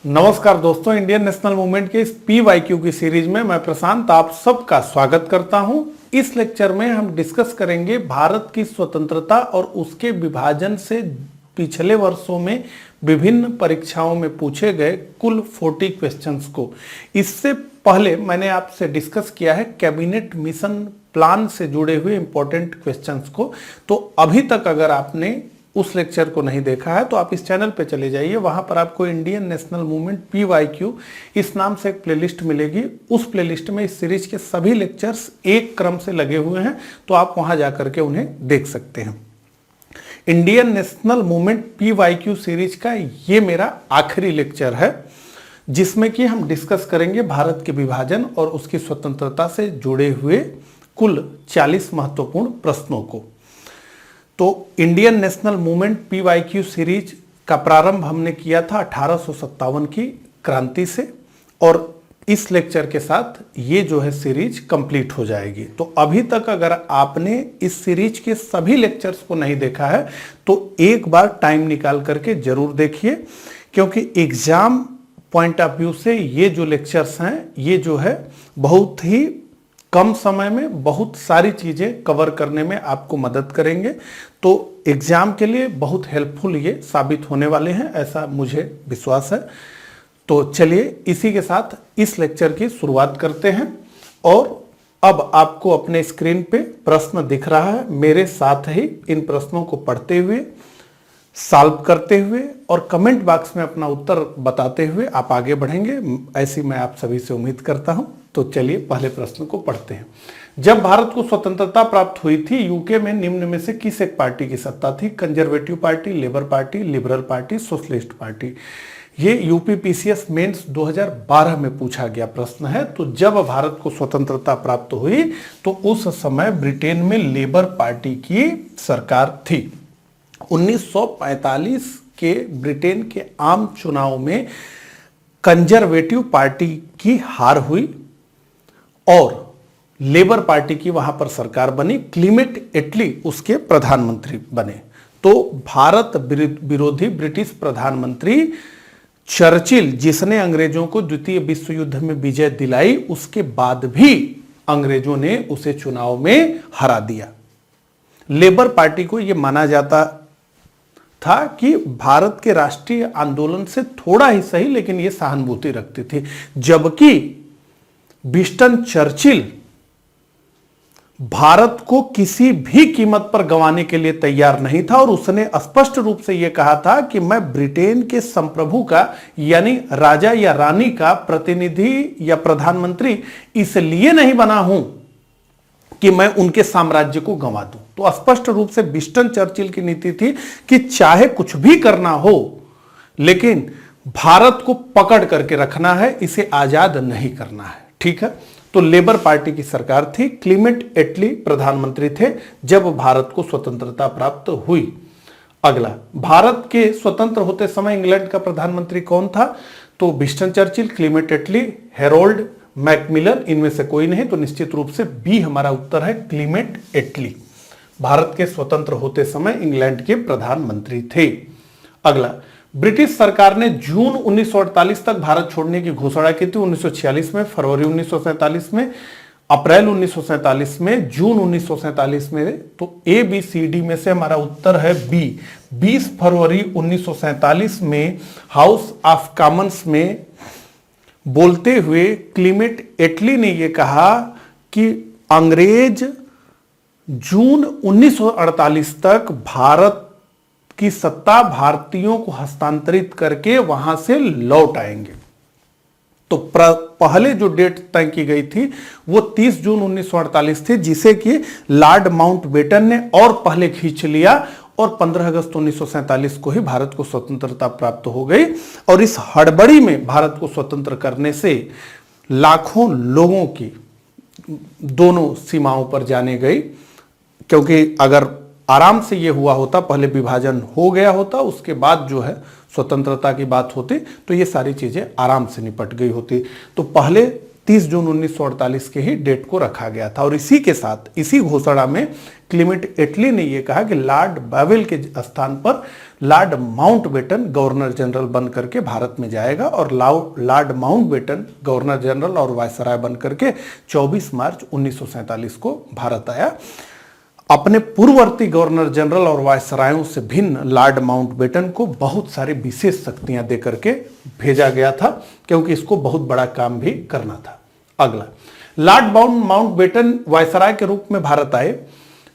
नमस्कार दोस्तों, Indian national movement के इस PYQ की सीरीज में मैं प्रशांत आप सबका स्वागत करता हूं। इस लेक्चर में हम डिस्कस करेंगे भारत की स्वतंत्रता और उसके विभाजन से पिछले वर्षों में विभिन्न परीक्षाओं में पूछे गए कुल 40 क्वेश्चंस को। इससे पहले मैंने आपसे डिस्कस किया है कैबिनेट मिशन प्लान से जुड़े हुए इंपॉर्टेंट क्वेश्चंस को। तो अभी तक अगर आपने उस लेक्चर को नहीं देखा है तो आप इस चैनल पे चले जाइए, वहां पर आपको इंडियन नेशनल मूवमेंट PYQ इस नाम से एक प्लेलिस्ट मिलेगी। उस प्लेलिस्ट में इस सीरीज के सभी लेक्चर्स एक क्रम से लगे हुए हैं, तो आप वहां जाकर के उन्हें देख सकते हैं। Indian national movement PYQ series का ये मेरा आखिरी लेक्चर है, जिसमें कि हम डिस्कस करेंगे भारत के विभाजन और उसकी स्वतंत्रता से जुड़े हुए कुल 40 महत्वपूर्ण प्रश्नों को। तो Indian national movement PYQ series का प्रारंभ हमने किया था 1857 की क्रांति से, और इस लेक्चर के साथ ये जो है सीरीज कंप्लीट हो जाएगी। तो अभी तक अगर आपने इस सीरीज के सभी लेक्चर्स को नहीं देखा है तो एक बार टाइम निकाल करके जरूर देखिए, क्योंकि एग्जाम पॉइंट ऑफ व्यू से ये जो लेक्चर्स हैं ये जो है बहुत ही कम समय में बहुत सारी चीजें कवर करने में आपको मदद करेंगे। तो एग्जाम के लिए बहुत हेल्पफुल ये साबित होने वाले हैं, ऐसा मुझे विश्वास है। तो चलिए इसी के साथ इस लेक्चर की शुरुआत करते हैं। और अब आपको अपने स्क्रीन पे प्रश्न दिख रहा है, मेरे साथ ही इन प्रश्नों को पढ़ते हुए, सॉल्व करते हुए और कमेंट बॉक्स में अपना उत्तर बताते हुए आप आगे बढ़ेंगे, ऐसी मैं आप सभी से उम्मीद करता हूं। तो चलिए पहले प्रश्न को पढ़ते हैं। जब भारत को स्वतंत्रता प्राप्त हुई थी, यूके में निम्न में से किस एक पार्टी की सत्ता थी? Conservative party, labour party, liberal party, socialist party. ये UPPCS मेंस 2012 में पूछा गया प्रश्न है। तो जब भारत को स्वतंत्रता प्राप्त हुई तो उस समय ब्रिटेन में लेबर पार्टी की सरकार थी। 1945 के ब्रिटेन के आम चुनाव में कंजर्वेटिव पार्टी की हार हुई और लेबर पार्टी की वहां पर सरकार बनी। क्लीमेट एटली उसके प्रधानमंत्री बने। तो भारत विरोधी ब्रिटिश प्रधानमंत्री चर्चिल, जिसने अंग्रेजों को द्वितीय विश्व युद्ध में विजय दिलाई, उसके बाद भी अंग्रेजों ने उसे चुनाव में हरा दिया। लेबर पार्टी को यह माना जाता था कि भारत के राष्ट्रीय आंदोलन से थोड़ा ही सही लेकिन यह सहानुभूति रखती थी, जबकि विंस्टन चर्चिल भारत को किसी भी कीमत पर गंवाने के लिए तैयार नहीं था और उसने स्पष्ट रूप से यह कहा था कि मैं ब्रिटेन के संप्रभु का यानी राजा या रानी का प्रतिनिधि या प्रधानमंत्री इसलिए नहीं बना हूं कि मैं उनके साम्राज्य को गंवा दूं। तो स्पष्ट रूप से विंस्टन चर्चिल की नीति थी कि चाहे कुछ भी करना हो लेकिन भारत को पकड़ करके रखना है, इसे आजाद नहीं करना है। ठीक है, तो लेबर पार्टी की सरकार थी। क्लीमेट एटली प्रधानमंत्री थे जब भारत को स्वतंत्रता प्राप्त हुई। अगला, भारत के स्वतंत्र होते समय इंग्लैंड का प्रधानमंत्री कौन था? तो विंस्टन चर्चिल, क्लीमेट एटली, हैरोल्ड मैकमिलर, इनमें से कोई नहीं। तो निश्चित रूप से बी हमारा उत्तर है, क्लीमेट एटली भारत के स्वतंत्र होते समय इंग्लैंड के प्रधानमंत्री थे। अगला, ब्रिटिश सरकार ने जून 1948 तक भारत छोड़ने की घोषणा की थी। 1946 में, फरवरी 1947 में, अप्रैल 1947 में, जून 1947 में। तो ABCD में से हमारा उत्तर है बी। 20 फरवरी 1947 में हाउस ऑफ कॉमन्स में बोलते हुए क्लीमेट एटली ने यह कहा कि अंग्रेज जून 1948 तक भारत की सत्ता भारतीयों को हस्तांतरित करके वहां से लौट आएंगे। तो पहले जो डेट तय की गई थी वो 30 जून 1948 थी, जिसे कि लॉर्ड माउंटबेटन ने और पहले खींच लिया और 15 अगस्त 1947 को ही भारत को स्वतंत्रता प्राप्त हो गई। और इस हड़बड़ी में भारत को स्वतंत्र करने से लाखों लोगों की दोनों सीमाओं पर जाने गई, क्योंकि अगर आराम से ये हुआ होता, पहले विभाजन हो गया होता, उसके बाद जो है स्वतंत्रता की बात होती, तो ये सारी चीजें आराम से निपट गई होती। तो पहले 30 जून 1948 के ही डेट को रखा गया था। और इसी के साथ इसी घोषणा में क्लीमेट एटली ने यह कहा कि लॉर्ड बावेल के स्थान पर लॉर्ड माउंटबेटन गवर्नर जनरल बन करके भारत में जाएगा और लॉर्ड माउंटबेटन गवर्नर जनरल और वायसराय बन करके 24 मार्च 1947 को भारत आया। अपने पूर्ववर्ती गवर्नर जनरल और वायसरायों से भिन्न लॉर्ड माउंटबेटन को बहुत सारी विशेष शक्तियां देकर के भेजा गया था, क्योंकि इसको बहुत बड़ा काम भी करना था। अगला, लॉर्ड माउंटबेटन वायसराय के रूप में भारत आए।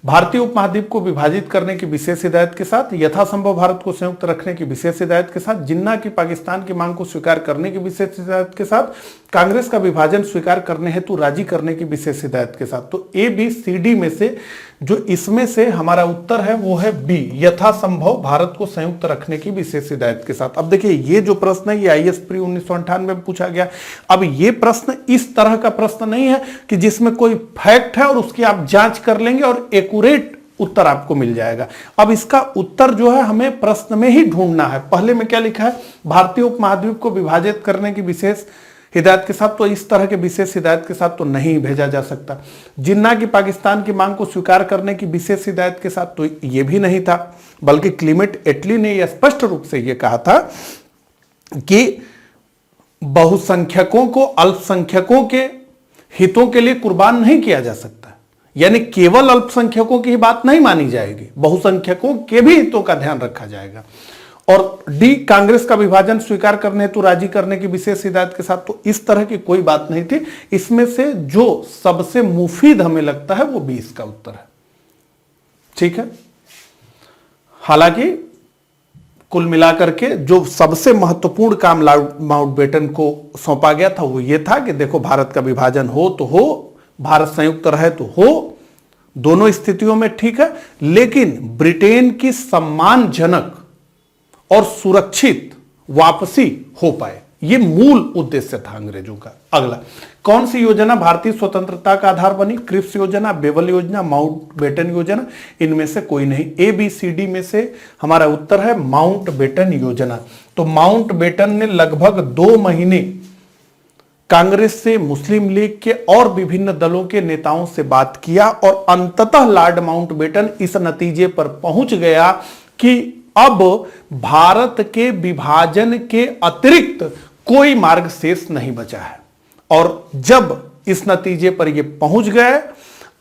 भारतीय उपमहाद्वीप को विभाजित करने की विशेष हिदायत के साथ, यथासंभव भारत को संयुक्त रखने की विशेष हिदायत के साथ, जिन्ना की पाकिस्तान की मांग को स्वीकार करने की विशेष हिदायत के साथ, कांग्रेस का विभाजन स्वीकार करने हेतु राजी करने की विशेष हिदायत के साथ। तो ए बी सी डी में से जो इसमें से हमारा उत्तर है वो है बी, यथासंभव भारत को संयुक्त रखने की विशेष हिदायत के साथ। अब देखिए ये जो प्रश्न है ये आईएएस प्री 1998 में पूछा गया। अब ये प्रश्न इस तरह का प्रश्न नहीं है कि जिसमें कोई फैक्ट है और उसकी आप जांच कर लेंगे और एक्यूरेट उत्तर आपको मिल जाएगा। अब इसका उत्तर जो है हमें प्रश्न में ही ढूंढना है। पहले में क्या लिखा है, भारतीय उपमहाद्वीप को विभाजित करने की विशेष हिदायत के साथ, तो इस तरह के विशेष हिदायत के साथ तो नहीं भेजा जा सकता। जिन्ना की पाकिस्तान की मांग को स्वीकार करने की विशेष हिदायत के साथ, तो यह भी नहीं था, बल्कि क्लीमेट एटली ने यह स्पष्ट रूप से यह कहा था कि बहुसंख्यकों को अल्पसंख्यकों के हितों के लिए कुर्बान नहीं किया जा सकता। यानी केवल अल्पसंख्यकों की ही बात नहीं मानी जाएगी, बहुसंख्यकों के भी हितों का ध्यान रखा जाएगा। और डी, कांग्रेस का विभाजन स्वीकार करने हेतु राजी करने की विशेष हिदायत के साथ, तो इस तरह की कोई बात नहीं थी। इसमें से जो सबसे मुफीद हमें लगता है वो 20 का उत्तर है। ठीक है, हालांकि कुल मिलाकर के जो सबसे महत्वपूर्ण काम लॉर्ड माउंटबेटन को सौंपा गया था वो ये था कि देखो, भारत का विभाजन हो तो हो, भारत संयुक्त रहे तो हो, दोनों स्थितियों में ठीक है, लेकिन ब्रिटेन की सम्मानजनक और सुरक्षित वापसी हो पाए, यह मूल उद्देश्य था अंग्रेजों का। अगला, कौन सी योजना भारतीय स्वतंत्रता का आधार बनी? क्रिप्स योजना, बेवल योजना, माउंटबेटन योजना, इनमें से कोई नहीं। ए बी सी डी में से हमारा उत्तर है माउंटबेटन योजना। तो माउंटबेटन ने लगभग 2 महीने कांग्रेस से, मुस्लिम लीग के और विभिन्न दलों के नेताओं से बात किया और अंततः लॉर्ड माउंटबेटन इस नतीजे पर पहुंच गया कि अब भारत के विभाजन के अतिरिक्त कोई मार्ग शेष नहीं बचा है। और जब इस नतीजे पर ये पहुंच गए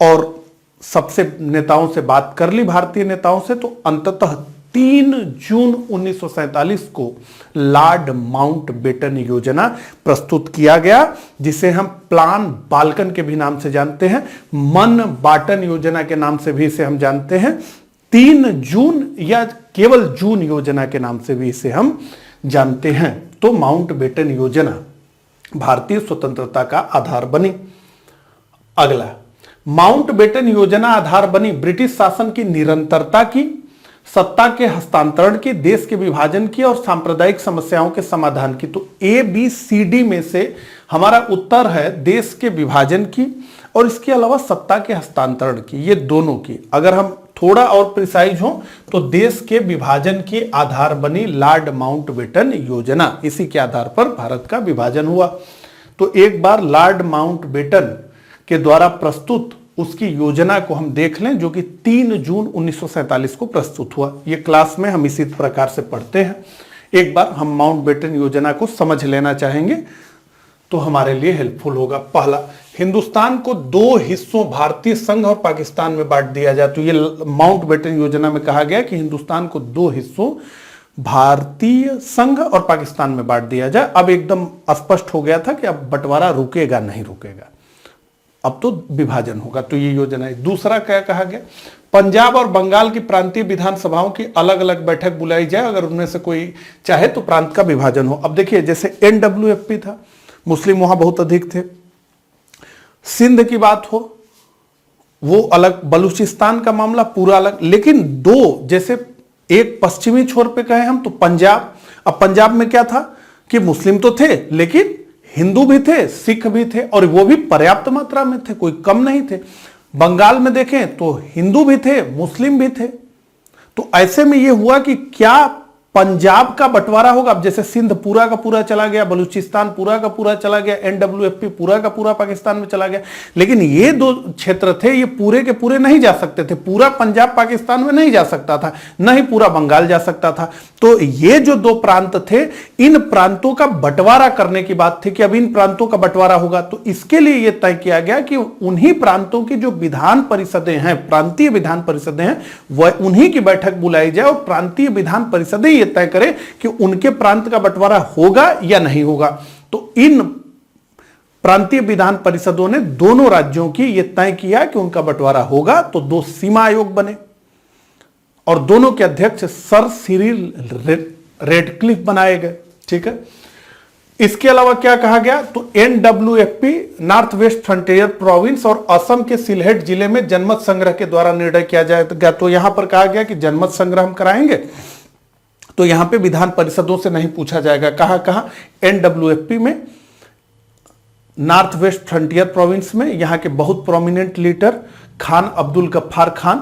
और सबसे नेताओं से बात कर ली, भारतीय नेताओं से, तो अंततः 3 जून 1947 को लॉर्ड माउंटबेटन योजना प्रस्तुत किया गया, जिसे हम प्लान बाल्कन के भी नाम से जानते हैं, मन बाटन योजना के नाम से भी इसे हम जानते हैं, 3 जून या केवल जून योजना के नाम से भी इसे हम जानते हैं। तो माउंटबेटन योजना भारतीय स्वतंत्रता का आधार बनी। अगला, माउंटबेटन योजना आधार बनी ब्रिटिश शासन की निरंतरता की, सत्ता के हस्तांतरण की, देश के विभाजन की और सांप्रदायिक समस्याओं के समाधान की। तो ए बी सी डी में से हमारा उत्तर है देश के विभाजन की और इसके अलावा सत्ता के हस्तांतरण की, ये दोनों की। अगर हम थोड़ा और प्रिसाइज हो तो देश के विभाजन की आधार बनी लॉर्ड माउंटबेटन योजना, इसी के आधार पर भारत का विभाजन हुआ। तो एक बार लॉर्ड माउंटबेटन के द्वारा प्रस्तुत उसकी योजना को हम देख लें, जो कि 3 जून 1947 को प्रस्तुत हुआ। ये क्लास में हम इसी प्रकार से पढ़ते हैं। एक बार हम माउंटबेटन योजना को समझ लेना चाहेंगे तो हमारे लिए हेल्पफुल होगा। पहला, हिंदुस्तान को 2 हिस्सों भारतीय संघ और पाकिस्तान में बांट दिया जाए। तो ये माउंटबेटन योजना में कहा गया कि हिंदुस्तान को 2 हिस्सों भारतीय संघ और पाकिस्तान में बांट दिया जाए। अब एकदम स्पष्ट हो गया था कि अब बंटवारा रुकेगा नहीं रुकेगा, अब तो विभाजन होगा। तो ये योजना है। दूसरा क्या कहा गया, पंजाब और बंगाल की प्रांतीय विधानसभाओं की अलग अलग बैठक बुलाई जाए, अगर उनमें से कोई चाहे तो प्रांत का विभाजन हो। अब देखिए, जैसे NWFP था, मुस्लिम वहां बहुत अधिक थे। सिंध की बात हो वो अलग, बलूचिस्तान का मामला पूरा अलग। लेकिन 2, जैसे एक पश्चिमी छोर पे कहे हम तो पंजाब, अब पंजाब में क्या था कि मुस्लिम तो थे लेकिन हिंदू भी थे, सिख भी थे, और वो भी पर्याप्त मात्रा में थे, कोई कम नहीं थे। बंगाल में देखें तो हिंदू भी थे, मुस्लिम भी थे। तो ऐसे में यह हुआ कि क्या पंजाब का बंटवारा होगा। अब जैसे सिंध पूरा का पूरा चला गया, बलूचिस्तान पूरा का पूरा चला गया, एनडब्ल्यूएफपी पूरा का पूरा पाकिस्तान में चला गया, लेकिन ये दो क्षेत्र थे, ये पूरे के पूरे नहीं जा सकते थे। पूरा पंजाब पाकिस्तान में नहीं जा सकता था, न ही पूरा बंगाल जा सकता था। तो ये जो दो प्रांत थे, इन प्रांतों का बंटवारा करने की बात थी कि अब इन प्रांतों का बंटवारा होगा। तो इसके लिए यह तय किया गया कि उन्हीं प्रांतों की जो विधान परिषदें हैं, प्रांतीय विधान परिषदें हैं, वह उन्हीं की बैठक बुलाई जाए और प्रांतीय विधान परिषदें यह तय करें कि उनके प्रांत का बंटवारा होगा या नहीं होगा। तो इन प्रांतीय विधान परिषदों ने दोनों राज्यों की यह तय किया कि उनका बंटवारा होगा। तो दो सीमा आयोग बने और दोनों के अध्यक्ष सर सिरिल रेडक्लिफ बनाए गए। ठीक है, इसके अलावा क्या कहा गया, तो NWFP north west frontier province और असम के सिलहेट जिले में जनमत संग्रह के द्वारा निर्णय किया जाएगा। तो यहां पर कहा गया कि जनमत संग्रह हम कराएंगे, तो यहां पे विधान परिषदों से नहीं पूछा जाएगा। कहां एनडब्ल्यूएफपी में, नॉर्थ वेस्ट फ्रंटियर प्रोविंस में, यहां के बहुत प्रोमिनेंट लीडर खान अब्दुल गफ्फार खान,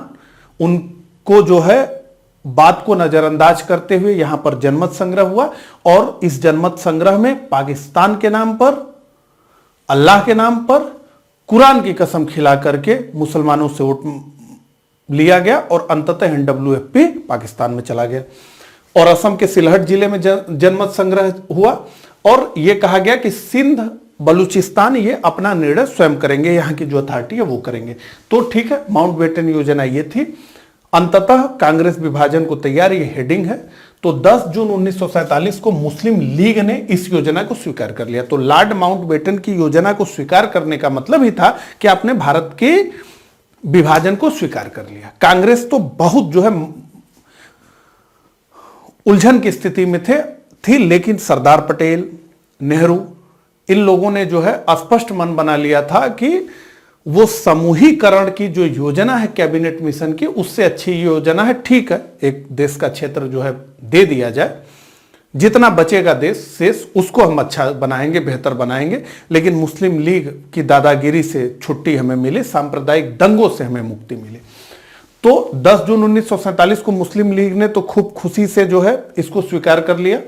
उनको जो है बात को नजरअंदाज करते हुए यहां पर जनमत संग्रह हुआ। और इस जनमत संग्रह में पाकिस्तान के नाम पर, अल्लाह के नाम पर, कुरान की कसम खिला करके मुसलमानों से वोट लिया गया और अंततः एनडब्ल्यूएफपी पाकिस्तान में चला गया। और असम के सिलहट जिले में जनमत संग्रह हुआ और यह कहा गया कि सिंध बलूचिस्तान ये अपना निर्णय स्वयं करेंगे, यहां की जो अथॉरिटी है वो करेंगे। तो ठीक है, माउंटबेटन योजना ये थी। अंततः कांग्रेस विभाजन को तैयार, ये हेडिंग है। तो 10 जून 1947 को मुस्लिम लीग ने इस योजना को स्वीकार कर लिया। तो लॉर्ड माउंटबेटन की योजना को स्वीकार करने का मतलब ही था कि आपने भारत के विभाजन को स्वीकार कर लिया। कांग्रेस तो बहुत जो है उलझन की स्थिति में थी, लेकिन सरदार पटेल, नेहरू, इन लोगों ने जो है स्पष्ट मन बना लिया था कि वो समूहीकरण की जो योजना है कैबिनेट मिशन की, उससे अच्छी योजना है। ठीक है, एक देश का क्षेत्र जो है दे दिया जाए, जितना बचेगा देश शेष उसको हम अच्छा बनाएंगे, बेहतर बनाएंगे, लेकिन मुस्लिम लीग की दादागिरी से छुट्टी हमें मिले, सांप्रदायिक दंगों से हमें मुक्ति मिले। तो 10 जून 1947 को मुस्लिम लीग ने तो खूब खुशी से जो है इसको स्वीकार कर लिया।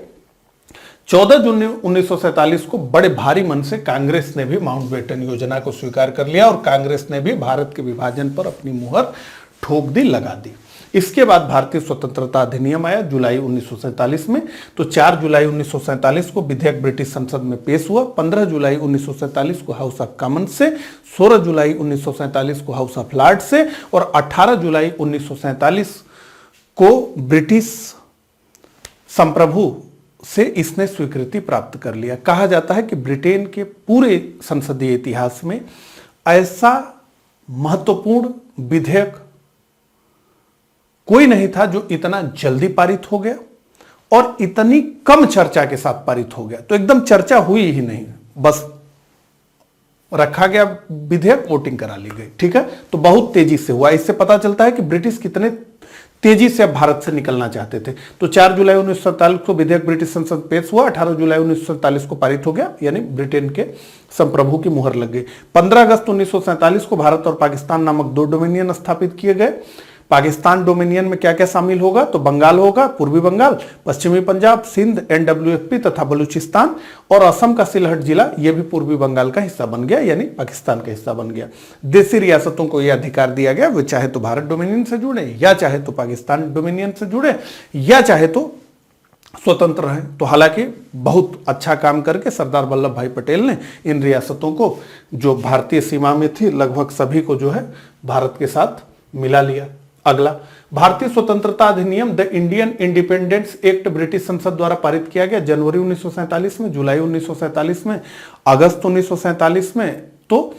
14 जून 1947 को बड़े भारी मन से कांग्रेस ने भी माउंटबेटन योजना को स्वीकार कर लिया और कांग्रेस ने भी भारत के विभाजन पर अपनी मुहर ठोक दी, लगा दी। इसके बाद भारतीय स्वतंत्रता अधिनियम आया जुलाई 1947 में। तो 4 जुलाई 1947 को विधेयक ब्रिटिश संसद में पेश हुआ। 15 जुलाई 1947 को हाउस ऑफ कॉमन्स से, 16 जुलाई 1947 को हाउस ऑफ लॉर्ड्स से और 18 जुलाई 1947 को ब्रिटिश संप्रभु से इसने स्वीकृति प्राप्त कर लिया। कहा जाता है कि ब्रिटेन के पूरे संसदीय इतिहास में ऐसा महत्वपूर्ण विधेयक कोई नहीं था जो इतना जल्दी पारित हो गया और इतनी कम चर्चा के साथ पारित हो गया। तो एकदम चर्चा हुई ही नहीं, बस रखा गया विधेयक, वोटिंग करा ली गई। ठीक है, तो बहुत तेजी से हुआ। इससे पता चलता है कि ब्रिटिश कितने तेजी से भारत से निकलना चाहते थे। तो 4 जुलाई 1947 को विधेयक ब्रिटिश संसद पेश हुआ, 18 जुलाई 1947 को पारित हो गया, यानी ब्रिटेन के संप्रभु की मुहर लग गई। 15 अगस्त 1947 को भारत और पाकिस्तान नामक 2 डोमिनियन स्थापित किए गए। पाकिस्तान डोमिनियन में क्या क्या शामिल होगा, तो बंगाल होगा, पूर्वी बंगाल, पश्चिमी पंजाब, सिंध, एनडब्ल्यूएफपी तथा बलूचिस्तान और असम का सिलहट जिला, यह भी पूर्वी बंगाल का हिस्सा बन गया, यानी पाकिस्तान का हिस्सा बन गया। देशी रियासतों को यह अधिकार दिया गया, वे चाहे तो भारत डोमिनियन से जुड़े, या चाहे तो पाकिस्तान डोमिनियन से जुड़े, या चाहे तो स्वतंत्र रहें। तो हालांकि बहुत अच्छा काम करके सरदार वल्लभ भाई पटेल ने इन रियासतों को, जो भारतीय सीमा में थी, लगभग सभी को जो है भारत के साथ मिला लिया। अगला, भारतीय स्वतंत्रता अधिनियम the Indian independence act British संसद द्वारा पारित किया गया जनवरी 1947 में, जुलाई 1947 में, अगस्त 1947 में। तो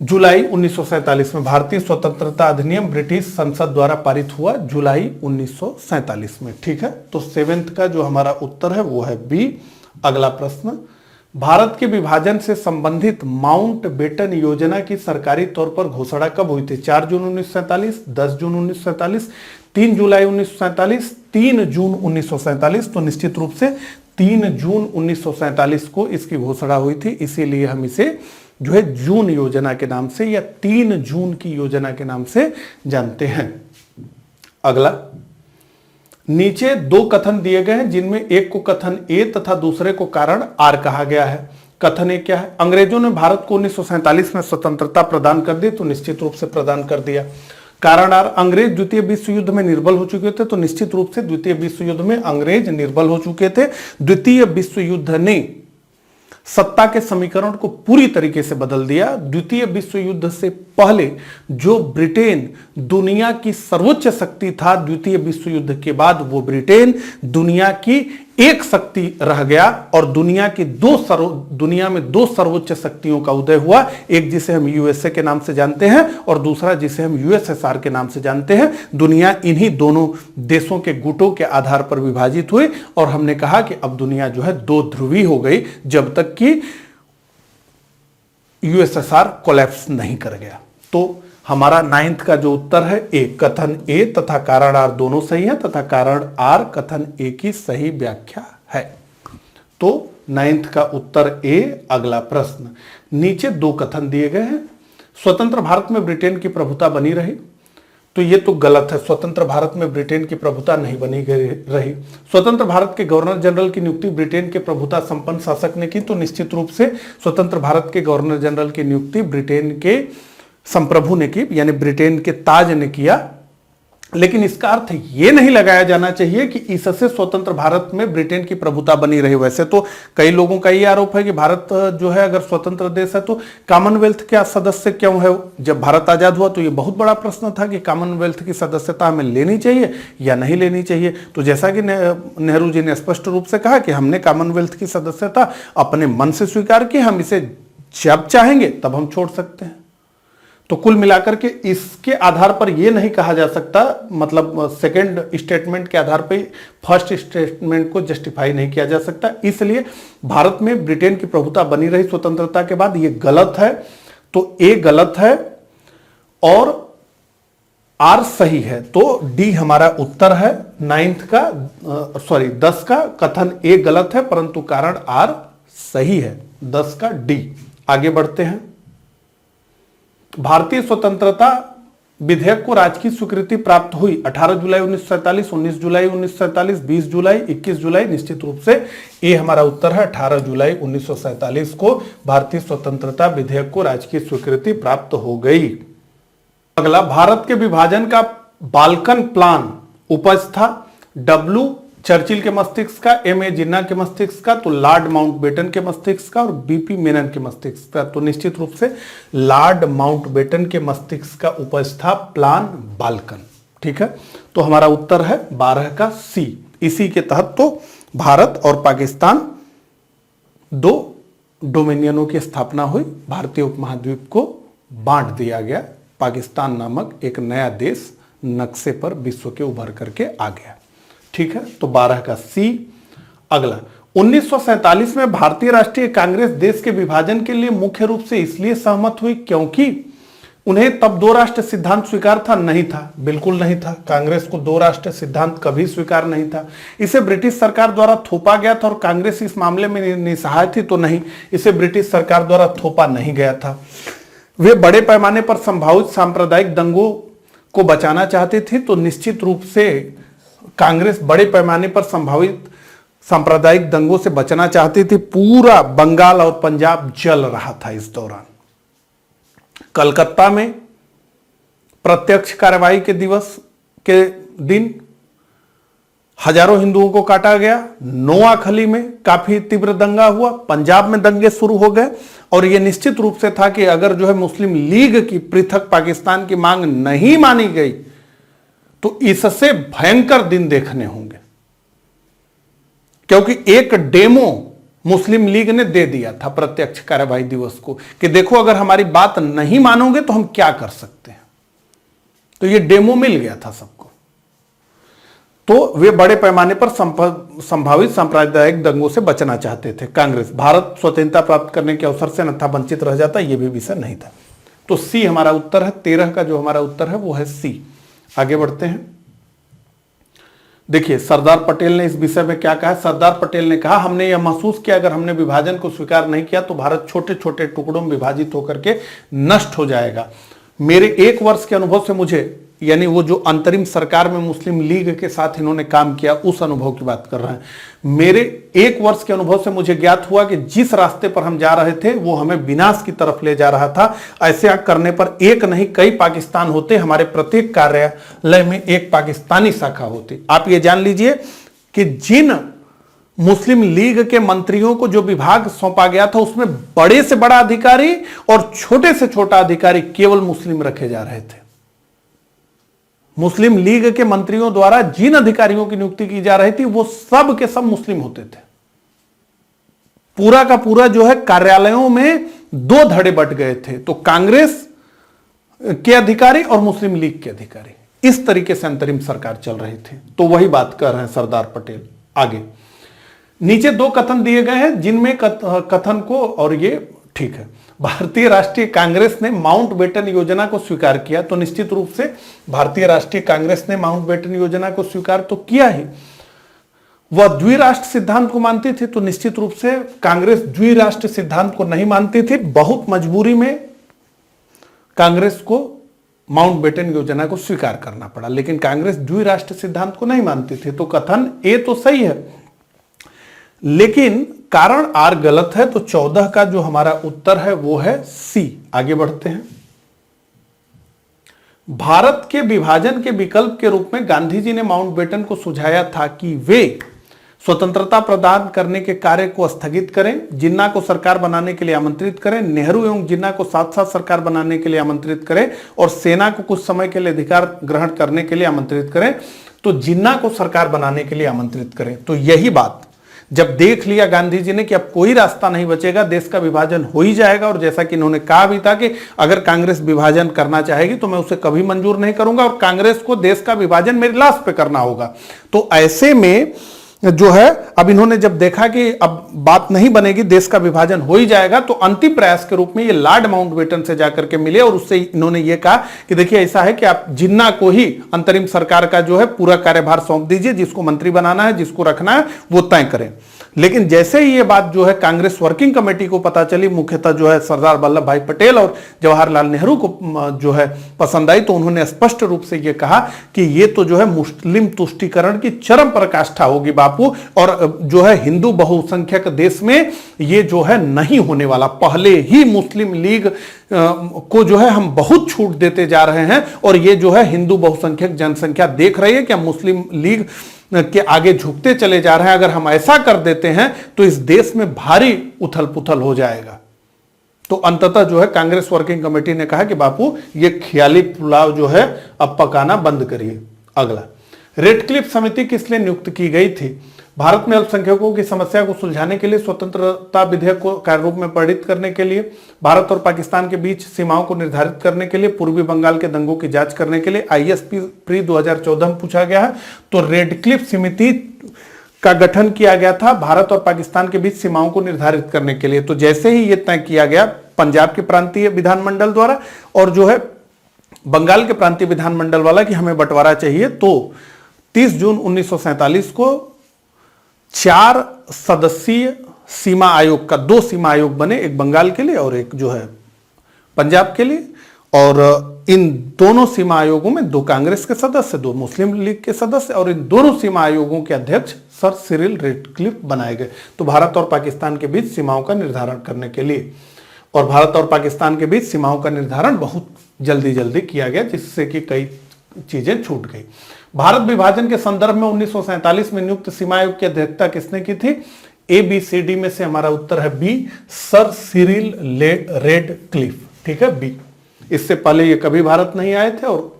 जुलाई 1947 में भारतीय स्वतंत्रता अधिनियम ब्रिटिश संसद द्वारा पारित हुआ जुलाई 1947 में। ठीक है, तो 7th का जो हमारा उत्तर है वो है बी। अगला प्रश्न, भारत के विभाजन से संबंधित माउंटबेटन योजना की सरकारी तौर पर घोषणा कब हुई थी? 4 जून 1947, 10 जून 1947, 3 जुलाई 1947, 3 जून 1947। तो निश्चित रूप से 3 जून 1947 को इसकी घोषणा हुई थी, इसीलिए हम इसे जो है जून योजना के नाम से या 3 जून की योजना के नाम से जानते हैं। अगला, नीचे दो कथन दिए गए हैं जिनमें एक को कथन ए तथा दूसरे को कारण आर कहा गया है। कथन ए क्या है? अंग्रेजों ने भारत को 1947 में स्वतंत्रता प्रदान कर दी, तो निश्चित रूप से प्रदान कर दिया। कारण आर, अंग्रेज द्वितीय विश्व युद्ध में निर्बल हो चुके थे, तो निश्चित रूप से द्वितीय विश्व युद्ध में अंग्रेज निर्बल हो चुके थे। द्वितीय विश्व युद्ध ने सत्ता के समीकरण को पूरी तरीके से बदल दिया। द्वितीय विश्व युद्ध से पहले जो ब्रिटेन दुनिया की सर्वोच्च शक्ति था, द्वितीय विश्व युद्ध के बाद वो ब्रिटेन दुनिया की एक शक्ति रह गया और दुनिया में दो सर्वोच्च शक्तियों का उदय हुआ। एक जिसे हम यूएसए के नाम से जानते हैं और दूसरा जिसे हम यूएसएसआर के नाम से जानते हैं। दुनिया इन्हीं दोनों देशों के गुटों के आधार पर विभाजित हुई और हमने कहा कि अब दुनिया जो है दो ध्रुवी हो गई जब तक कि यूएसएसआर कोलैप्स नहीं कर गया। तो हमारा 9th का जो उत्तर है ए, कथन ए तथा कारण आर दोनों सही है तथा कारण आर कथन ए की सही व्याख्या है। तो 9th का उत्तर ए। अगला प्रश्न, नीचे दो कथन दिए गए हैं। स्वतंत्र भारत में ब्रिटेन की प्रभुता बनी रही, तो ये तो गलत है। स्वतंत्र भारत में ब्रिटेन की प्रभुता नहीं बनी रही। स्वतंत्र भारत के गवर्नर जनरल की नियुक्ति ब्रिटेन के प्रभुता संपन्न शासक ने की, तो निश्चित रूप से स्वतंत्र भारत के गवर्नर जनरल की नियुक्ति ब्रिटेन के संप्रभु ने की, यानी ब्रिटेन के ताज ने किया। लेकिन इसका अर्थ यह नहीं लगाया जाना चाहिए कि इससे स्वतंत्र भारत में ब्रिटेन की प्रभुता बनी रही। वैसे तो कई लोगों का यह आरोप है कि भारत जो है अगर स्वतंत्र देश है तो कॉमनवेल्थ का सदस्य क्यों है। जब भारत आजाद हुआ तो यह बहुत बड़ा प्रश्न था कि कॉमनवेल्थ की सदस्यता हमें लेनी चाहिए या नहीं लेनी चाहिए। तो जैसा कि नेहरू जी ने स्पष्ट रूप से कहा कि हमने कॉमनवेल्थ की सदस्यता अपने मन से स्वीकार की, हम इसे जब चाहेंगे तब हम छोड़ सकते हैं। तो कुल मिलाकर के इसके आधार पर यह नहीं कहा जा सकता, मतलब सेकंड स्टेटमेंट के आधार पर फर्स्ट स्टेटमेंट को जस्टिफाई नहीं किया जा सकता। इसलिए भारत में ब्रिटेन की प्रभुता बनी रही स्वतंत्रता के बाद, यह गलत है। तो ए गलत है और आर सही है। तो डी हमारा उत्तर है 10 का कथन ए गलत है परंतु कारण आर सही है। 10 का डी। आगे बढ़ते हैं। भारतीय स्वतंत्रता विधेयक को राजकीय स्वीकृति प्राप्त हुई 18 जुलाई 1947, 19 जुलाई 1947, 20 जुलाई, 21 जुलाई। निश्चित रूप से ये हमारा उत्तर है 18 जुलाई 1947 को भारतीय स्वतंत्रता विधेयक को राजकीय स्वीकृति प्राप्त हो गई। अगला, भारत के विभाजन का बाल्कन प्लान उपज था। डब्ल्यू चर्चिल के मस्तिष्क का, एम ए जिन्ना के मस्तिष्क का, तो लॉर्ड माउंटबेटन के मस्तिष्क का और बीपी मेनन के मस्तिष्क का। तो निश्चित रूप से लॉर्ड माउंटबेटन के मस्तिष्क का उपज था प्लान बाल्कन। ठीक है, तो हमारा उत्तर है 12 का सी। इसी के तहत तो भारत और पाकिस्तान दो डोमिनियनों की स्थापना हुई। भारतीय उपमहाद्वीप को बांट दिया गया। पाकिस्तान नामक एक नया देश नक्शे पर विश्व के उभर करके आ गया। ठीक है, तो 12 का सी। अगला, 1947 में भारतीय राष्ट्रीय कांग्रेस देश के विभाजन के लिए मुख्य रूप से इसलिए सहमत हुई क्योंकि उन्हें तब दो राष्ट्र सिद्धांत स्वीकार था? नहीं था, बिल्कुल नहीं था। कांग्रेस को दो राष्ट्र सिद्धांत कभी स्वीकार नहीं था। इसे ब्रिटिश सरकार द्वारा थोपा गया था और कांग्रेस इस मामले में निस्सहाय थी, तो नहीं, इसे ब्रिटिश सरकार द्वारा थोपा नहीं गया था। वे बड़े पैमाने पर संभावित सांप्रदायिक दंगों को बचाना चाहते थे, तो निश्चित रूप से कांग्रेस बड़े पैमाने पर संभावित सांप्रदायिक दंगों से बचना चाहती थी। पूरा बंगाल और पंजाब जल रहा था इस दौरान। कलकत्ता में प्रत्यक्ष कार्रवाई के दिवस के दिन हजारों हिंदुओं को काटा गया। नोआखली में काफी तीव्र दंगा हुआ। पंजाब में दंगे शुरू हो गए और यह निश्चित रूप से था कि अगर जो है मुस्लिम लीग की पृथक पाकिस्तान की मांग नहीं मानी गई तो इससे भयंकर दिन देखने होंगे, क्योंकि एक डेमो मुस्लिम लीग ने दे दिया था प्रत्यक्ष कार्रवाई दिवस को कि देखो अगर हमारी बात नहीं मानोगे तो हम क्या कर सकते हैं। तो यह डेमो मिल गया था सबको। तो वे बड़े पैमाने पर संभावित सांप्रदायिक दंगों से बचना चाहते थे। कांग्रेस भारत स्वतंत्रता प्राप्त करने के अवसर से अन्यथा वंचित रह जाता, यह भी विषय नहीं था। तो सी हमारा उत्तर है। 13 का जो हमारा उत्तर है वो है सी। आगे बढ़ते हैं। देखिए, सरदार पटेल ने इस विषय में क्या कहा। सरदार पटेल ने कहा, हमने यह महसूस किया अगर हमने विभाजन को स्वीकार नहीं किया तो भारत छोटे छोटे टुकड़ों में विभाजित होकर के नष्ट हो जाएगा। मेरे 1 वर्ष के अनुभव से मुझे यानी वो जो अंतरिम सरकार में मुस्लिम लीग के साथ इन्होंने काम किया उस अनुभव की बात कर रहे हैं। मेरे 1 वर्ष के अनुभव से मुझे ज्ञात हुआ कि जिस रास्ते पर हम जा रहे थे वो हमें विनाश की तरफ ले जा रहा था। ऐसे करने पर एक नहीं कई पाकिस्तान होते, हमारे प्रत्येक कार्यालय में एक पाकिस्तानी शाखा होती। आप ये जान लीजिए कि जिन मुस्लिम लीग के मंत्रियों को जो विभाग सौंपा गया था उसमें बड़े से बड़ा अधिकारी और छोटे से छोटा अधिकारी केवल मुस्लिम रखे जा रहे थे। मुस्लिम लीग के मंत्रियों द्वारा जिन अधिकारियों की नियुक्ति की जा रही थी वो सब के सब मुस्लिम होते थे। पूरा का पूरा जो है कार्यालयों में 2 धड़े बट गए थे, तो कांग्रेस के अधिकारी और मुस्लिम लीग के अधिकारी, इस तरीके से अंतरिम सरकार चल रही थी। तो वही बात कर रहे हैं सरदार पटेल। आगे नीचे 2 कथन दिए गए हैं जिनमें कथन को, और ये ठीक है, भारतीय राष्ट्रीय कांग्रेस ने माउंटबेटन योजना को स्वीकार किया। तो निश्चित रूप से भारतीय राष्ट्रीय कांग्रेस ने माउंटबेटन योजना को स्वीकार तो किया ही। वह द्विराष्ट्र सिद्धांत को मानती थी, तो निश्चित रूप से कांग्रेस द्विराष्ट्र सिद्धांत को नहीं मानती थी। बहुत मजबूरी में कांग्रेस को माउंटबेटन योजना को स्वीकार करना पड़ा, लेकिन कांग्रेस द्विराष्ट्र सिद्धांत को नहीं मानती थी। तो कथन ए तो सही है, लेकिन कारण आर गलत है। तो 14 का जो हमारा उत्तर है वो है सी। आगे बढ़ते हैं। भारत के विभाजन के विकल्प के रूप में गांधी जी ने माउंटबेटन को सुझाया था कि वे स्वतंत्रता प्रदान करने के कार्य को स्थगित करें, जिन्ना को सरकार बनाने के लिए आमंत्रित करें, नेहरू एवं जिन्ना को साथ साथ सरकार बनाने के लिए आमंत्रित करें और सेना को कुछ समय के लिए अधिकार ग्रहण करने के लिए आमंत्रित करें। तो जिन्ना को सरकार बनाने के लिए आमंत्रित करें। तो यही बात जब देख लिया गांधी जी ने कि अब कोई रास्ता नहीं बचेगा, देश का विभाजन हो ही जाएगा, और जैसा कि इन्होंने कहा भी था कि अगर कांग्रेस विभाजन करना चाहेगी तो मैं उसे कभी मंजूर नहीं करूंगा और कांग्रेस को देश का विभाजन मेरी लाश पे करना होगा। तो ऐसे में जो है अब इन्होंने जब देखा कि अब बात नहीं बनेगी, देश का विभाजन हो ही जाएगा, तो अंतिम प्रयास के रूप में ये लॉर्ड माउंटबेटन से जाकर के मिले और उससे इन्होंने ये कहा कि देखिए ऐसा है कि आप जिन्ना को ही अंतरिम सरकार का जो है पूरा कार्यभार सौंप दीजिए, जिसको मंत्री बनाना है, जिसको रखना है वो तय करें। लेकिन जैसे ही ये बात जो है कांग्रेस वर्किंग कमेटी को पता चली, मुख्यतः जो है सरदार वल्लभ भाई पटेल और जवाहरलाल नेहरू को जो है पसंद आई, तो उन्होंने स्पष्ट रूप से ये कहा कि ये तो जो है मुस्लिम तुष्टीकरण की चरम पराकाष्ठा होगी बापू, और जो है हिंदू बहुसंख्यक देश में ये जो है नहीं होने वाला। पहले ही मुस्लिम लीग को जो है हम बहुत छूट देते जा रहे हैं और ये जो है हिंदू बहुसंख्यक जनसंख्या देख रही है कि हम मुस्लिम लीग के आगे झुकते चले जा रहे हैं। अगर हम ऐसा कर देते हैं तो इस देश में भारी उथल पुथल हो जाएगा। तो अंततः जो है कांग्रेस वर्किंग कमेटी ने कहा कि बापू ये ख्याली पुलाव जो है अब पकाना बंद करिए। अगला, रेडक्लिफ समिति किस लिए नियुक्त की गई थी? भारत में अल्पसंख्यकों की समस्या को सुलझाने के लिए, स्वतंत्रता विधेयक को कार्य रूप में पारित करने के लिए, भारत और पाकिस्तान के बीच सीमाओं को निर्धारित करने के लिए, पूर्वी बंगाल के दंगों की जांच करने के लिए। आईएसपी प्री 2014 में पूछा गया है। तो रेडक्लिफ समिति का गठन किया गया था भारत और पाकिस्तान के बीच सीमाओं को निर्धारित करने के लिए। तो जैसे ही यह तय किया गया पंजाब के प्रांतीय विधानमंडल द्वारा और जो है बंगाल के प्रांतीय विधानमंडल वाला कि हमें बंटवारा चाहिए, तो 30 जून 1947 को 4 सदस्यीय सीमा आयोग का 2 सीमा आयोग बने, एक बंगाल के लिए और एक जो है पंजाब के लिए। और इन दोनों सीमा आयोगों में 2 कांग्रेस के सदस्य, 2 मुस्लिम लीग के सदस्य, और इन दोनों सीमा आयोगों के अध्यक्ष सर सिरिल रेडक्लिफ बनाए गए। तो भारत और पाकिस्तान के बीच सीमाओं का निर्धारण करने के लिए, और भारत और पाकिस्तान के बीच सीमाओं का निर्धारण बहुत जल्दी जल्दी किया गया, जिससे कि कई चीजें छूट गई। भारत विभाजन के संदर्भ में 1947 में नियुक्त सीमा आयोग की अध्यक्षता किसने की थी? ABCD में से हमारा उत्तर है बी, सर सिरिल रेडक्लिफ। ठीक है, बी। इससे पहले ये कभी भारत नहीं आए थे और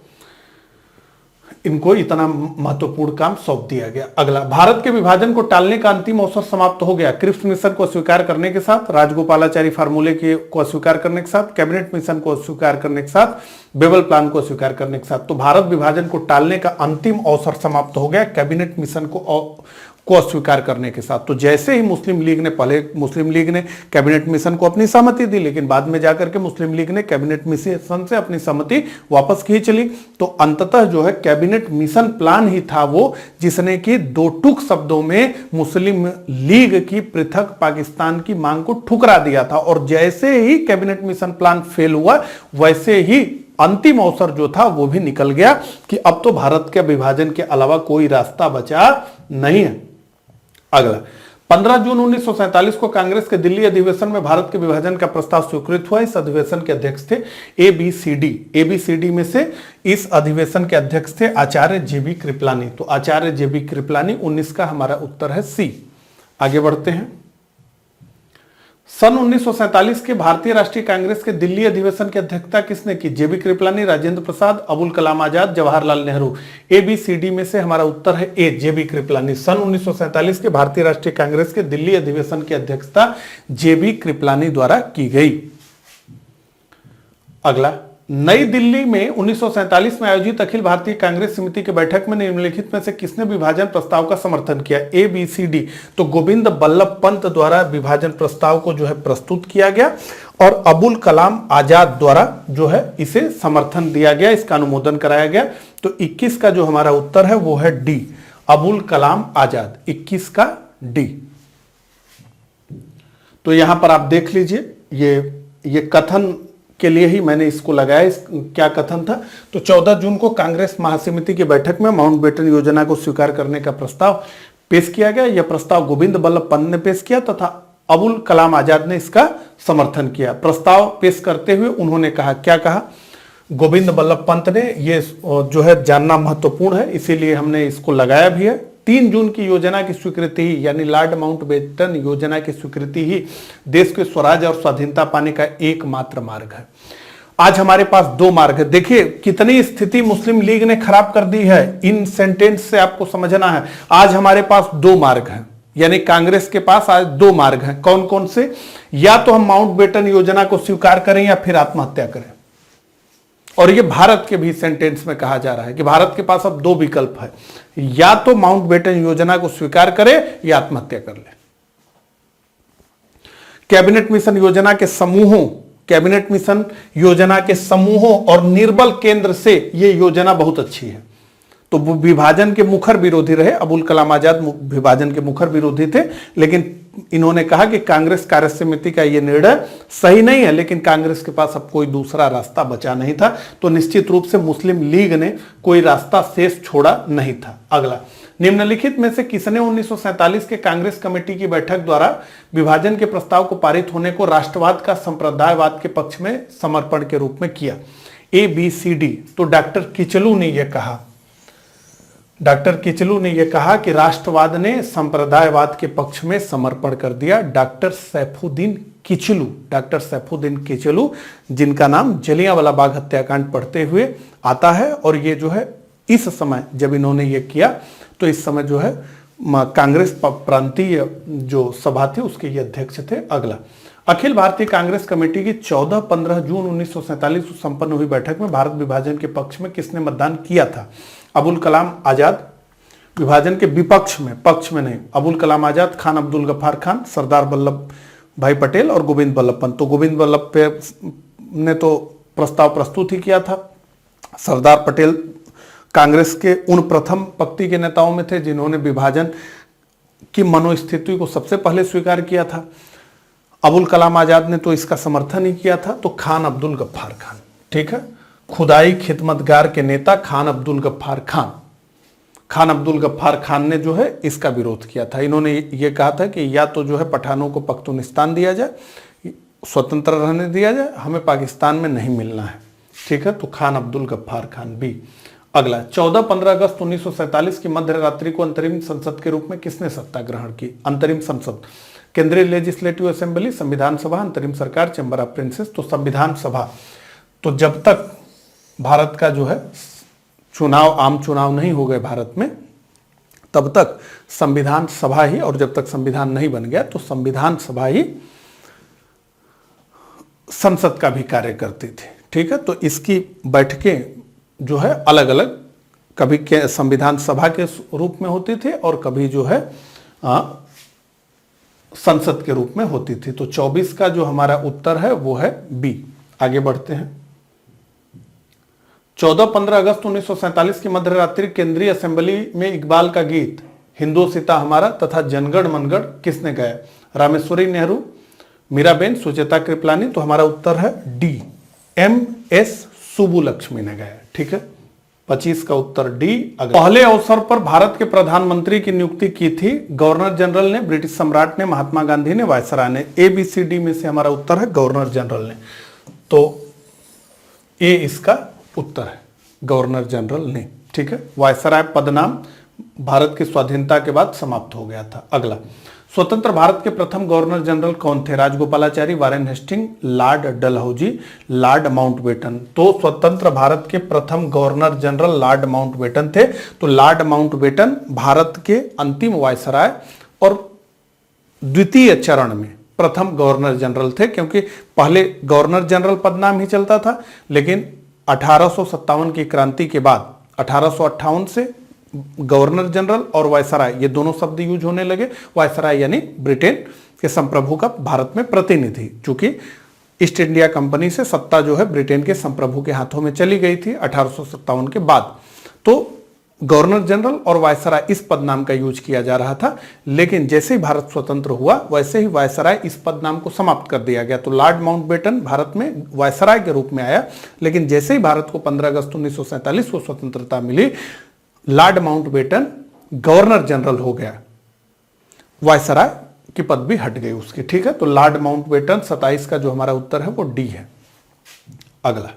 इनको इतना महत्वपूर्ण काम सौंप दिया गया। अगला, भारत के विभाजन को टालने का अंतिम अवसर समाप्त हो गया। क्रिप्स मिशन को अस्वीकार करने के साथ, राजगोपालाचारी फार्मूले को अस्वीकार करने के साथ, कैबिनेट मिशन को अस्वीकार करने के साथ, बेबल प्लान को अस्वीकार करने के साथ। तो भारत विभाजन को टालने का अंतिम अवसर समाप्त हो गया कैबिनेट मिशन को अस्वीकार करने के साथ। तो जैसे ही मुस्लिम लीग ने, पहले मुस्लिम लीग ने कैबिनेट मिशन को अपनी सहमति दी, लेकिन बाद में जाकर के मुस्लिम लीग ने कैबिनेट मिशन से अपनी सहमति वापस खींच ली। तो अंततः जो है कैबिनेट मिशन प्लान ही था वो जिसने कि 2 टूक शब्दों में मुस्लिम लीग की पृथक पाकिस्तान की मांग को ठुकरा दिया था। और जैसे ही कैबिनेट मिशन प्लान फेल हुआ, वैसे ही अंतिम अवसर जो था वो भी निकल गया कि अब तो भारत के विभाजन के अलावा कोई रास्ता बचा नहीं है। अगला 15 जून 1947 को कांग्रेस के दिल्ली अधिवेशन में भारत के विभाजन का प्रस्ताव स्वीकृत हुआ। इस अधिवेशन के अध्यक्ष थे एबीसीडी में से इस अधिवेशन के अध्यक्ष थे आचार्य जेबी कृपलानी। तो आचार्य जेबी कृपलानी 19 का हमारा उत्तर है सी। आगे बढ़ते हैं। सन 1947 के भारतीय राष्ट्रीय कांग्रेस के दिल्ली अधिवेशन की अध्यक्षता किसने की? जेबी कृपलानी, राजेंद्र प्रसाद, अबुल कलाम आजाद, जवाहरलाल नेहरू। एबीसीडी में से हमारा उत्तर है ए, जेबी कृपलानी। सन 1947 के भारतीय राष्ट्रीय कांग्रेस के दिल्ली अधिवेशन की अध्यक्षता जेबी कृपलानी द्वारा की गई। अगला, नई दिल्ली में 1947 में आयोजित अखिल भारतीय कांग्रेस समिति की बैठक में निम्नलिखित में से किसने विभाजन प्रस्ताव का समर्थन किया? ए, बी, सी, डी। तो गोविंद बल्लभ पंत द्वारा विभाजन प्रस्ताव को जो है प्रस्तुत किया गया और अबुल कलाम आजाद द्वारा जो है इसे समर्थन दिया गया, इसका अनुमोदन कराया गया। तो 21 का जो हमारा उत्तर है वो है डी, अबुल कलाम आजाद। 21 का डी। तो यहां पर आप देख लीजिए, ये कथन के लिए ही मैंने इसको लगाया। क्या कथन था? तो 14 जून को कांग्रेस महासमिति की बैठक में माउंटबेटन योजना को स्वीकार करने का प्रस्ताव पेश किया गया। यह प्रस्ताव गोविंद बल्लभ पंत ने पेश किया तथा अबुल कलाम आजाद ने इसका समर्थन किया। प्रस्ताव पेश करते हुए उन्होंने कहा, क्या कहा? गोविंद बल्लभ पंत ने, ये जो है जानना महत्वपूर्ण है, इसीलिए हमने इसको लगाया भी है। 3 जून की योजना की स्वीकृति ही, यानी लॉर्ड माउंटबेटन योजना की स्वीकृति ही देश के स्वराज और स्वाधीनता पाने का एकमात्र मार्ग है। आज हमारे पास 2 मार्ग है। देखिए कितनी स्थिति मुस्लिम लीग ने खराब कर दी है, इन सेंटेंस से आपको समझना है। आज हमारे पास 2 मार्ग हैं, यानी कांग्रेस के पास आज 2 मार्ग हैं। कौन कौन से? या तो हम माउंटबेटन योजना को स्वीकार करें या फिर आत्महत्या करें। और ये भारत के भी सेंटेंस में कहा जा रहा है कि भारत के पास अब 2 विकल्प है, या तो माउंटबेटन योजना को स्वीकार करे या आत्महत्या कर ले। कैबिनेट मिशन योजना के समूहों और निर्बल केंद्र से ये योजना बहुत अच्छी है। तो वो विभाजन के मुखर विरोधी रहे। अबुल कलाम आजाद विभाजन के मुखर विरोधी थे, लेकिन इन्होंने कहा कि कांग्रेस कार्य समिति का यह निर्णय सही नहीं है, लेकिन कांग्रेस के पास अब कोई दूसरा रास्ता बचा नहीं था। तो निश्चित रूप से मुस्लिम लीग ने कोई रास्ता शेष छोड़ा नहीं था। अगला, निम्नलिखित में से किसने 1947 के कांग्रेस कमेटी की बैठक द्वारा विभाजन के प्रस्ताव को पारित होने को राष्ट्रवाद का संप्रदायवाद के पक्ष में समर्पण के रूप में किया? ए, बी, सी, डी। तो डॉक्टर किचलू ने यह कहा कि राष्ट्रवाद ने संप्रदायवाद के पक्ष में समर्पण कर दिया। डॉक्टर सैफुद्दीन किचलू, जिनका नाम जलियांवाला बाग हत्याकांड पढ़ते हुए आता है, और ये जो है इस समय जब इन्होंने ये किया तो इस समय जो है कांग्रेस प्रांतीय जो सभा थी उसके ये अध्यक्ष थे। अगला, अखिल भारतीय कांग्रेस कमेटी की 14-15 जून 1947 को संपन्न हुई बैठक में भारत विभाजन के पक्ष में किसने मतदान किया था? अबुल कलाम आजाद। विभाजन के विपक्ष में, पक्ष में नहीं। अबुल कलाम आजाद, खान अब्दुल गफ्फार खान, सरदार वल्लभ भाई पटेल और गोविंद बल्लभ पंत। तो गोविंद बल्लभ ने तो प्रस्ताव प्रस्तुत ही किया था। सरदार पटेल कांग्रेस के उन प्रथम पंक्ति के नेताओं में थे जिन्होंने विभाजन की मनोस्थिति को सबसे पहले स्वीकार किया था। अबुल कलाम आजाद ने तो इसका समर्थन ही किया था। तो खान अब्दुल गफ्फार खान, ठीक है, खुदाई खिदमतगार के नेता खान अब्दुल गफ्फार खान ने जो है इसका विरोध किया था। इन्होंने ये कहा था कि या तो जो है पठानों को पख्तूनिस्तान दिया जाए, स्वतंत्र रहने दिया जाए, हमें पाकिस्तान में नहीं मिलना है, ठीक है। तो खान अब्दुल गफ्फार खान भी। अगला, 14-15 अगस्त 1947 की मध्य रात्रि को अंतरिम संसद के रूप में किसने सत्ता ग्रहण की? अंतरिम संसद, केंद्रीय लेजिस्लेटिव असेंबली, संविधान सभा, अंतरिम सरकार, चैम्बर ऑफ प्रिंसेस। तो संविधान सभा। तो जब तक भारत का जो है आम चुनाव नहीं हो गए भारत में, तब तक संविधान सभा ही, और जब तक संविधान नहीं बन गया तो संविधान सभा ही संसद का भी कार्य करती थी, ठीक है। तो इसकी बैठकें जो है अलग अलग, कभी संविधान सभा के रूप में होती थी और कभी जो है संसद के रूप में होती थी। तो 24 का जो हमारा उत्तर है वो है बी। आगे बढ़ते हैं। 14-15 अगस्त 1947 की मध्य रात्रि केंद्रीय असेंबली में इकबाल का गीत हिंदोसिता हमारा तथा जनगण मनगढ़ किसने गाया? रामेश्वरी नेहरू, मीराबेन, सुचेता कृपलानी। तो हमारा उत्तर है डी, एम एस सुब्बुलक्ष्मी ने गाया। ठीक है, 25 का उत्तर डी। पहले अवसर पर भारत के प्रधानमंत्री की नियुक्ति की थी गवर्नर जनरल ने, ब्रिटिश सम्राट ने, महात्मा गांधी ने, वायसराय ने। ABCD में से हमारा उत्तर है गवर्नर जनरल ने, तो ए इसका उत्तर है, गवर्नर जनरल ने। ठीक है, वायसराय पदनाम भारत की स्वाधीनता के बाद समाप्त हो गया था। अगला, स्वतंत्र भारत के प्रथम गवर्नर जनरल कौन थे? Rajagopalachari, Warren Hasting, Lord Dalhousie, Lord Mountbatten. तो स्वतंत्र भारत के प्रथम गवर्नर जनरल लॉर्ड माउंटबेटन थे। तो लॉर्ड माउंटबेटन भारत के अंतिम वायसराय और द्वितीय चरण में प्रथम गवर्नर जनरल थे, क्योंकि पहले गवर्नर जनरल पदनाम ही चलता था, लेकिन 1857 की क्रांति के बाद 1858 से गवर्नर जनरल और वायसराय ये दोनों शब्द यूज होने लगे। वायसराय यानी ब्रिटेन के संप्रभु का भारत में प्रतिनिधि, चूंकि ईस्ट इंडिया कंपनी से सत्ता जो है ब्रिटेन के संप्रभु के हाथों में चली गई थी 1857 के बाद। तो गवर्नर जनरल और वायसराय इस पदनाम का यूज किया जा रहा था, लेकिन जैसे ही भारत स्वतंत्र हुआ वैसे ही वायसराय इस पदनाम को समाप्त कर दिया गया। तो लॉर्ड माउंटबेटन भारत में वायसराय के रूप में आया, लेकिन जैसे ही भारत को 15 अगस्त 1947 को स्वतंत्रता मिली, लॉर्ड माउंटबेटन गवर्नर जनरल हो गया, वायसराय की पद भी हट गई उसकी। ठीक है, तो लॉर्ड माउंटबेटन 27 का जो हमारा उत्तर है वो डी है। अगला,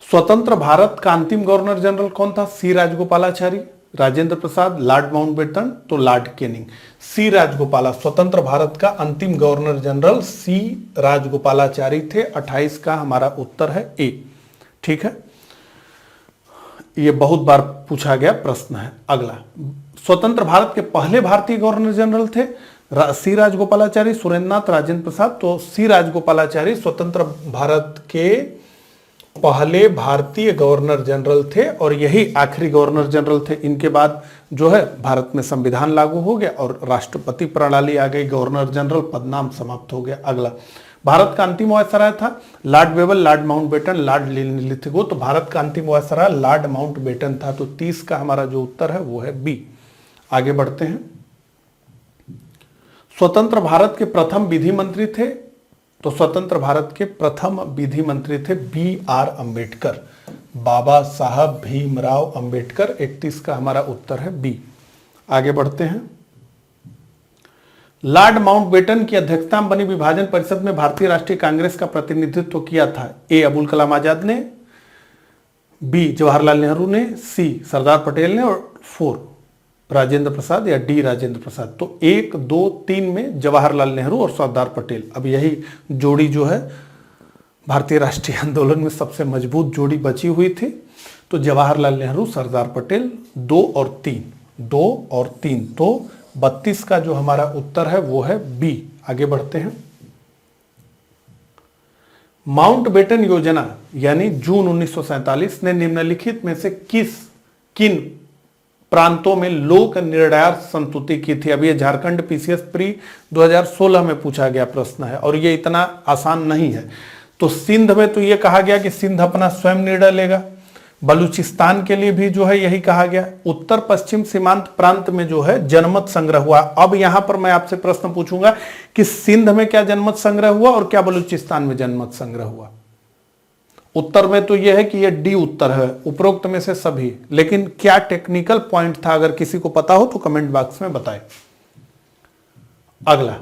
स्वतंत्र भारत का अंतिम गवर्नर जनरल कौन था? सी राजगोपालाचारी, राजेंद्र प्रसाद, लॉर्ड माउंटबेटन, तो लॉर्ड कैनिंग। सी राजगोपाला, स्वतंत्र भारत का अंतिम गवर्नर जनरल सी राजगोपालाचारी थे। 28 का हमारा उत्तर है ए। ठीक है, ये बहुत बार पूछा गया प्रश्न है। अगला, स्वतंत्र भारत के पहले भारतीय गवर्नर जनरल थे सी राजगोपालाचारी, सुरेंद्रनाथ, राजेंद्र प्रसाद। तो सी राजगोपालाचारी स्वतंत्र भारत के पहले भारतीय गवर्नर जनरल थे और यही आखिरी गवर्नर जनरल थे। इनके बाद जो है भारत में संविधान लागू हो गया और राष्ट्रपति प्रणाली आ गई, गवर्नर जनरल पदनाम समाप्त हो गया। अगला, भारत का अंतिम वायसराय था lord Wavell, lord Mountbatten, lord Linlithgow. तो भारत का अंतिम वायसराय लॉर्ड माउंटबेटन था। तो 30 का हमारा जो उत्तर है वो है बी। आगे बढ़ते हैं, स्वतंत्र भारत के प्रथम विधि मंत्री थे। तो स्वतंत्र भारत के प्रथम विधि मंत्री थे BR अंबेडकर, बाबा साहब भीमराव अंबेडकर। 31 का हमारा उत्तर है बी। आगे बढ़ते हैं, लॉर्ड माउंटबेटन की अध्यक्षता में बनी विभाजन परिषद में भारतीय राष्ट्रीय कांग्रेस का प्रतिनिधित्व किया था। ए अबुल कलाम आजाद ने, बी जवाहरलाल नेहरू ने, सी सरदार पटेल ने, और 4 राजेंद्र प्रसाद या डी राजेंद्र प्रसाद। तो 1, 2, 3 में जवाहरलाल नेहरू और सरदार पटेल। अब यही जोड़ी जो है भारतीय राष्ट्रीय आंदोलन में सबसे मजबूत जोड़ी बची हुई थी। तो जवाहरलाल नेहरू, सरदार पटेल, 2 और 3। तो 32 का जो हमारा उत्तर है वो है बी। आगे बढ़ते हैं, माउंटबेटन योजना यानी जून 1947 ने निम्नलिखित में से किन प्रांतों में लोक निर्णय संस्तुति की थी? अब ये झारखंड PCS प्री 2016 में पूछा गया प्रश्न है और ये इतना आसान नहीं है। तो सिंध में तो ये कहा गया कि सिंध अपना स्वयं निर्णय लेगा। बलूचिस्तान के लिए भी जो है यही कहा गया। उत्तर पश्चिम सीमांत प्रांत में जो है जनमत संग्रह हुआ। अब यहां पर मैं आपसे प्रश्न पूछूंगा कि सिंध में क्या जनमत संग्रह हुआ और क्या बलूचिस्तान में जनमत संग्रह हुआ? उत्तर में तो यह है कि यह डी उत्तर है, उपरोक्त में से सभी। लेकिन क्या टेक्निकल पॉइंट था, अगर किसी को पता हो तो कमेंट बॉक्स में बताएं। अगला,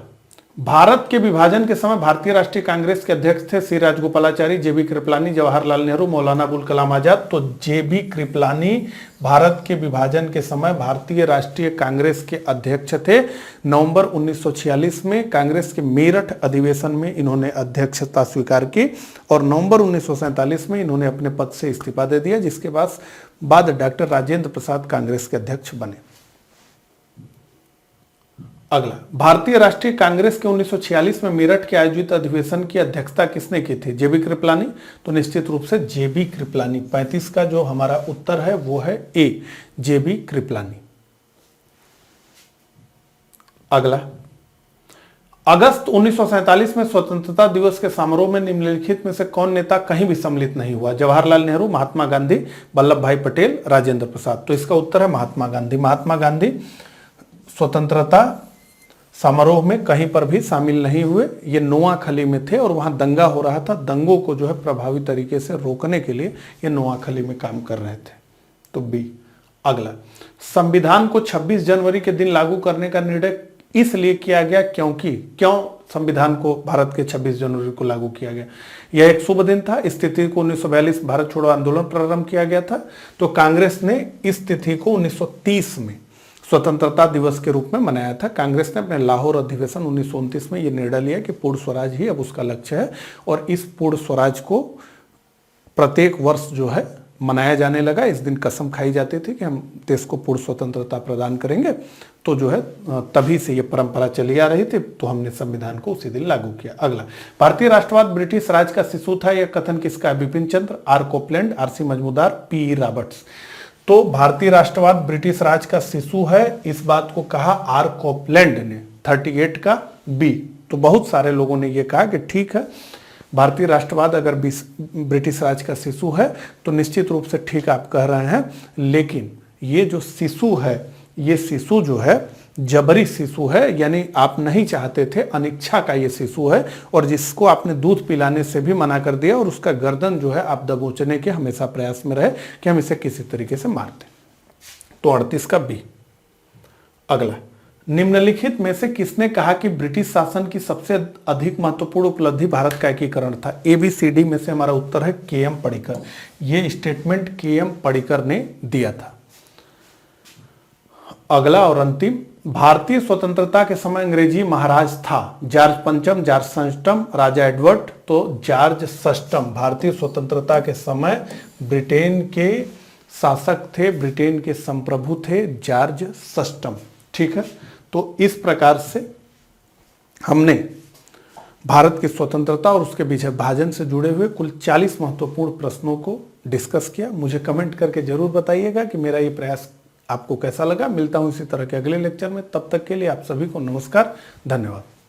भारत के विभाजन के समय भारतीय राष्ट्रीय कांग्रेस के अध्यक्ष थे सी राजगोपालाचारी, JB कृपलानी, जवाहरलाल नेहरू, मौलाना अबुल कलाम आजाद। तो JB कृपलानी भारत के विभाजन के समय भारतीय राष्ट्रीय कांग्रेस के अध्यक्ष थे। नवंबर 1946 में कांग्रेस के मेरठ अधिवेशन में इन्होंने अध्यक्षता स्वीकार की और नवंबर 1947 में इन्होंने अपने पद से इस्तीफा दे दिया, जिसके बाद डॉक्टर राजेंद्र प्रसाद कांग्रेस के अध्यक्ष बने। अगला, भारतीय राष्ट्रीय कांग्रेस के 1946 में मेरठ के आयोजित अधिवेशन की अध्यक्षता किसने की थी? JB कृपलानी। तो निश्चित रूप से JB कृपलानी। 35 का जो हमारा उत्तर है वो है ए, JB कृपलानी। अगला, अगस्त 1947 में स्वतंत्रता दिवस के समारोह में निम्नलिखित में से कौन नेता कहीं भी सम्मिलित नहीं हुआ? जवाहरलाल नेहरू, महात्मा गांधी, वल्लभ भाई पटेल, राजेंद्र प्रसाद। तो इसका उत्तर है महात्मा गांधी। महात्मा गांधी स्वतंत्रता समारोह में कहीं पर भी शामिल नहीं हुए। ये नोआखली में थे और वहां दंगा हो रहा था। दंगों को जो है प्रभावी तरीके से रोकने के लिए ये नोआखली में काम कर रहे थे। तो बी। अगला, संविधान को 26 जनवरी के दिन लागू करने का निर्णय इसलिए किया गया क्योंकि, क्यों संविधान को भारत के 26 जनवरी को लागू किया गया? यह एक शुभ दिन था। इस तिथि को 1942 भारत छोड़ो आंदोलन प्रारंभ किया गया था। तो कांग्रेस ने इस तिथि को 1930 में स्वतंत्रता दिवस के रूप में मनाया था। कांग्रेस ने अपने लाहौर अधिवेशन 1929 में यह निर्णय लिया कि पूर्ण स्वराज ही अब उसका लक्ष्य है और इस पूर्ण स्वराज को प्रत्येक वर्ष जो है मनाया जाने लगा। इस दिन कसम खाई जाती थी कि हम देश को पूर्ण स्वतंत्रता प्रदान करेंगे। तो जो है तभी से ये परंपरा चली आ रही थी, तो हमने संविधान को उसी दिन लागू किया। अगला, भारतीय राष्ट्रवाद ब्रिटिश राज का शिशु था। यह कथन किसका है? Bipin Chandra, R Coupland, R C. Majumdar, P E. Roberts. तो भारतीय राष्ट्रवाद ब्रिटिश राज का शिशु है, इस बात को कहा आर कोपलैंड ने। 38 का बी। तो बहुत सारे लोगों ने यह कहा कि ठीक है, भारतीय राष्ट्रवाद अगर ब्रिटिश राज का शिशु है तो निश्चित रूप से ठीक आप कह रहे हैं, लेकिन ये जो शिशु है, ये शिशु जो है जबरी शिशु है, यानी आप नहीं चाहते थे, अनिच्छा का ये शिशु है और जिसको आपने दूध पिलाने से भी मना कर दिया और उसका गर्दन जो है आप दबोचने के हमेशा प्रयास में रहे कि हम इसे किसी तरीके से मार दें। तो 38 का बी। अगला, निम्नलिखित में से किसने कहा कि ब्रिटिश शासन की सबसे अधिक महत्वपूर्ण उपलब्धि भारत का एकीकरण था? ABCD में से हमारा उत्तर है KM पडिक्कर। ये स्टेटमेंट KM पडिक्कर ने दिया था। अगला और अंतिम, भारतीय स्वतंत्रता के समय अंग्रेजी महाराज था जॉर्ज पंचम, जॉर्ज षष्ठम, राजा एडवर्ड। तो जॉर्ज षष्ठम भारतीय स्वतंत्रता के समय ब्रिटेन के शासक थे, ब्रिटेन के संप्रभु थे जॉर्ज षष्ठम। ठीक है, तो इस प्रकार से हमने भारत की स्वतंत्रता और उसके बीच विभाजन से जुड़े हुए कुल 40 महत्वपूर्ण प्रश्नों को डिस्कस किया। मुझे कमेंट करके जरूर बताइएगा कि मेरा ये प्रयास आपको कैसा लगा। मिलता हूं इसी तरह के अगले लेक्चर में। तब तक के लिए आप सभी को नमस्कार, धन्यवाद।